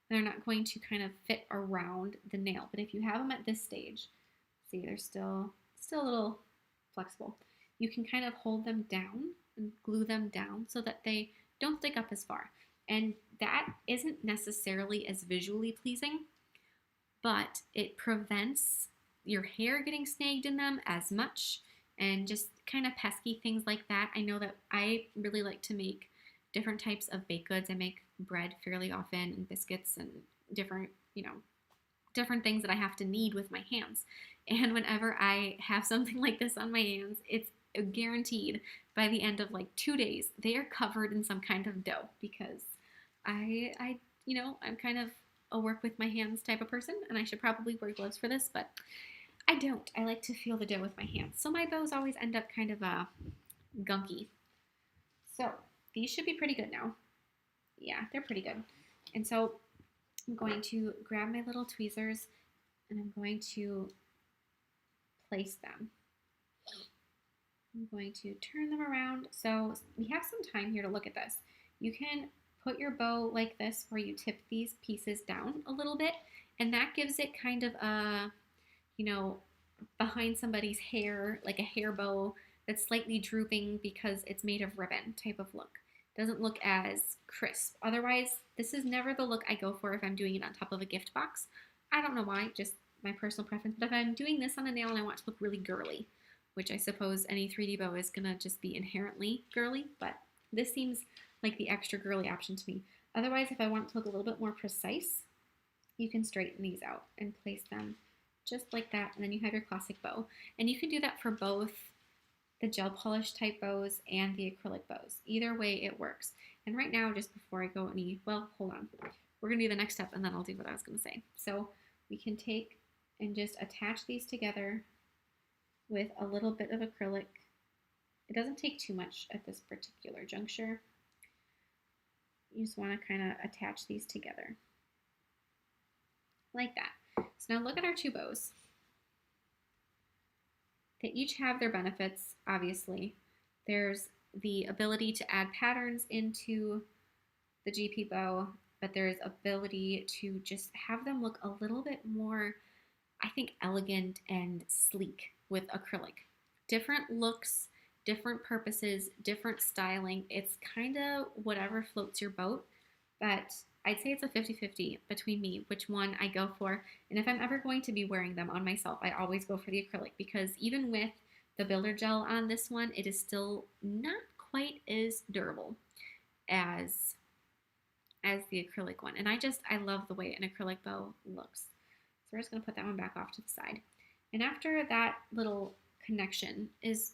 They're not going to kind of fit around the nail. But if you have them at this stage, see, they're still a little flexible. You can kind of hold them down and glue them down so that they don't stick up as far. And that isn't necessarily as visually pleasing, but it prevents your hair getting snagged in them as much and just kind of pesky things like that. I know that I really like to make different types of baked goods. I make bread fairly often and biscuits and different things that I have to knead with my hands. And whenever I have something like this on my hands, it's guaranteed by the end of like 2 days, they are covered in some kind of dough because I'm kind of a work with my hands type of person and I should probably wear gloves for this, but I don't. I like to feel the dough with my hands. So my bows always end up kind of gunky. So these should be pretty good now. Yeah, they're pretty good. And so I'm going to grab my little tweezers and I'm going to place them. I'm going to turn them around. So we have some time here to look at this. You can put your bow like this where you tip these pieces down a little bit, and that gives it kind of a, you know, behind somebody's hair, like a hair bow that's slightly drooping because it's made of ribbon type of look. Doesn't look as crisp. Otherwise, this is never the look I go for if I'm doing it on top of a gift box. I don't know why, just my personal preference. But if I'm doing this on a nail and I want it to look really girly, which I suppose any 3D bow is gonna just be inherently girly, but this seems like the extra girly option to me. Otherwise, if I want it to look a little bit more precise, you can straighten these out and place them just like that, and then you have your classic bow. And you can do that for both the gel polish type bows and the acrylic bows. Either way, it works. And right now, just before I go any, well, hold on. We're gonna do the next step and then I'll do what I was gonna say. So we can take and just attach these together with a little bit of acrylic. It doesn't take too much at this particular juncture. You just wanna kinda attach these together like that. So now look at our two bows. They each have their benefits, obviously. There's the ability to add patterns into the GP bow, but there's ability to just have them look a little bit more, I think, elegant and sleek with acrylic. Different looks, different purposes, different styling. It's kind of whatever floats your boat, but I'd say it's a 50-50 between me, which one I go for. And if I'm ever going to be wearing them on myself, I always go for the acrylic, because even with the builder gel on this one, it is still not quite as durable as the acrylic one. And I love the way an acrylic bow looks. So we're just gonna put that one back off to the side. And after that little connection is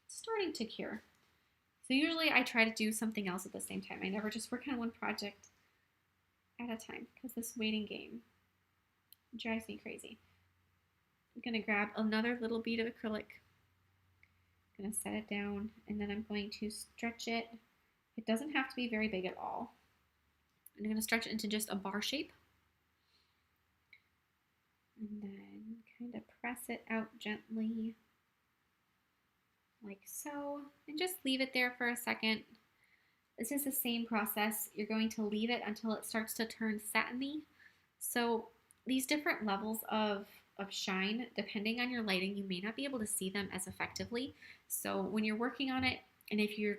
starting to cure. So usually I try to do something else at the same time. I never just work on one project at a time, because this waiting game drives me crazy. I'm gonna grab another little bead of acrylic, I'm gonna set it down, and then I'm going to stretch it. It doesn't have to be very big at all. I'm gonna stretch it into just a bar shape, and then kind of press it out gently like so, and just leave it there for a second. This is the same process. You're going to leave it until it starts to turn satiny. So these different levels of shine, depending on your lighting, you may not be able to see them as effectively. So when you're working on it, and if you're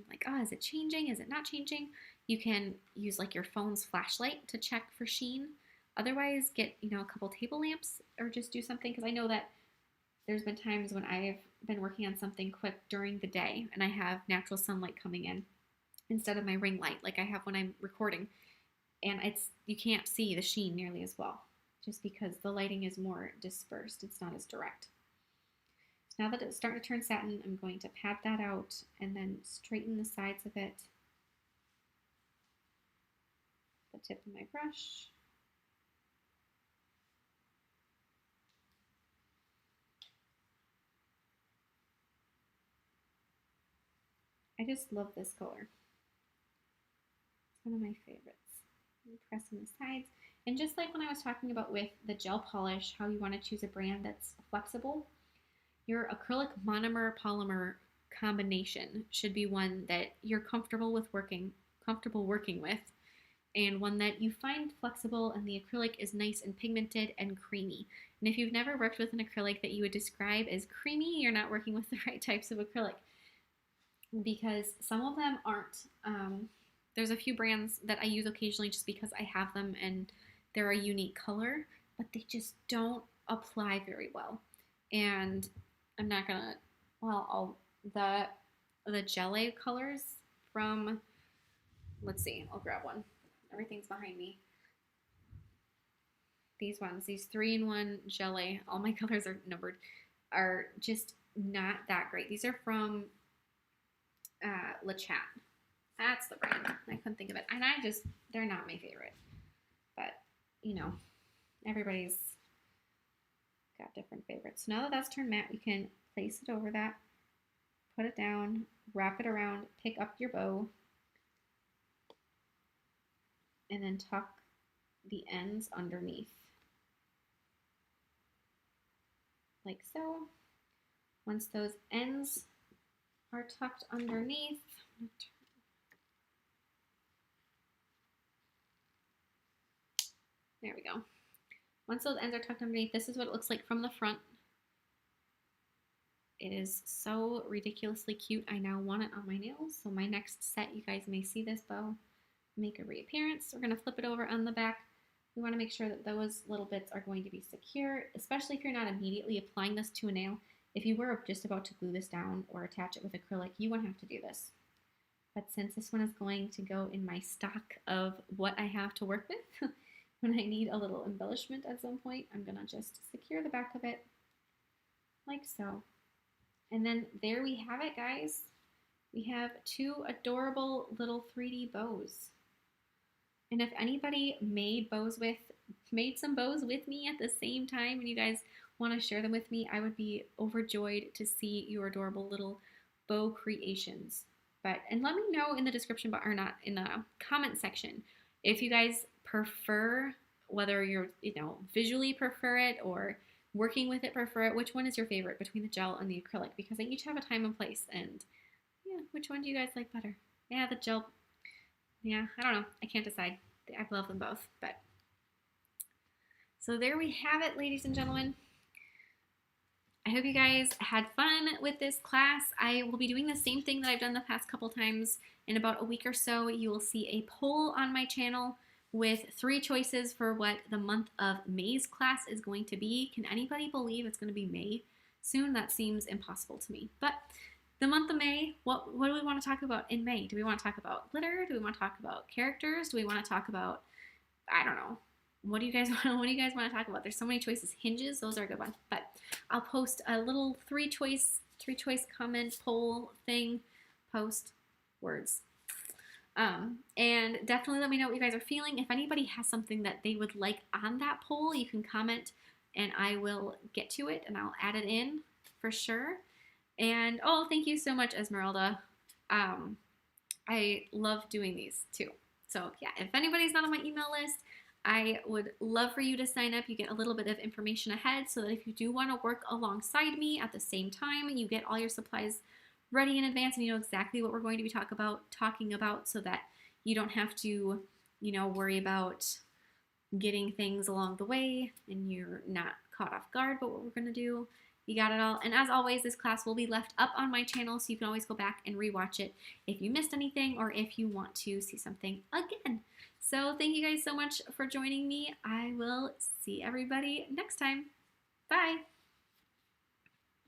like, oh, is it changing? Is it not changing? You can use like your phone's flashlight to check for sheen. Otherwise, get, a couple table lamps, or just do something, because I know that there's been times when I've been working on something quick during the day and I have natural sunlight coming in instead of my ring light like I have when I'm recording, and you can't see the sheen nearly as well, just because the lighting is more dispersed. It's not as direct. So now that it's starting to turn satin, I'm going to pat that out and then straighten the sides of it. The tip of my brush. I just love this color. It's one of my favorites. Press on the sides. And just like when I was talking about with the gel polish, how you want to choose a brand that's flexible, your acrylic monomer polymer combination should be one that you're comfortable working with, and one that you find flexible, and the acrylic is nice and pigmented and creamy. And if you've never worked with an acrylic that you would describe as creamy, you're not working with the right types of acrylic, because some of them aren't. There's a few brands that I use occasionally just because I have them and they're a unique color, but they just don't apply very well. And I'm not gonna, the gelée colors from, let's see, I'll grab one. Everything's behind me. These ones, these 3-in-1 gelée, all my colors are numbered, are just not that great. These are from Le Chat. That's the brand. I couldn't think of it. And they're not my favorite. But, everybody's got different favorites. So now that that's turned matte, we can place it over that, put it down, wrap it around, pick up your bow, and then tuck the ends underneath. like so. Once those ends are tucked underneath, there we go. Once those ends are tucked underneath, this is what it looks like from the front. It is so ridiculously cute. I now want it on my nails. So my next set, you guys may see this bow make a reappearance. We're going to flip it over on the back. We want to make sure that those little bits are going to be secure, especially if you're not immediately applying this to a nail. If you were just about to glue this down or attach it with acrylic, you wouldn't have to do this. But since this one is going to go in my stock of what I have to work with, when I need a little embellishment at some point, I'm going to just secure the back of it like so. And then there we have it, guys. We have two adorable little 3D bows. And if anybody made some bows with me at the same time and you guys want to share them with me, I would be overjoyed to see your adorable little bow creations. And let me know in the description, or not, in the comment section, if you guys prefer, whether you're, visually prefer it or working with it prefer it, which one is your favorite between the gel and the acrylic? Because they each have a time and place, and yeah, which one do you guys like better? Yeah, the gel, yeah, I don't know. I can't decide. I love them both, but. So there we have it, ladies and gentlemen. I hope you guys had fun with this class. I will be doing the same thing that I've done the past couple times. In about a week or so, you will see a poll on my channel with 3 choices for what the month of May's class is going to be. Can anybody believe it's going to be May soon? That seems impossible to me. But the month of May, what do we want to talk about in May? Do we want to talk about glitter? Do we want to talk about characters? Do we want to talk about, I don't know. What do you guys want to talk about? There's so many choices. Hinges, those are a good ones. But I'll post a little three choice comment poll thing. Post words. And definitely let me know what you guys are feeling. If anybody has something that they would like on that poll, you can comment and I will get to it and I'll add it in for sure. And oh, thank you so much, Esmeralda. I love doing these too. So yeah, if anybody's not on my email list, I would love for you to sign up. You get a little bit of information ahead so that if you do want to work alongside me at the same time, you get all your supplies ready in advance and you know exactly what we're going to be talking about so that you don't have to, worry about getting things along the way and you're not caught off guard by what we're going to do. You got it all. And as always, this class will be left up on my channel so you can always go back and rewatch it if you missed anything or if you want to see something again. So thank you guys so much for joining me. I will see everybody next time. Bye.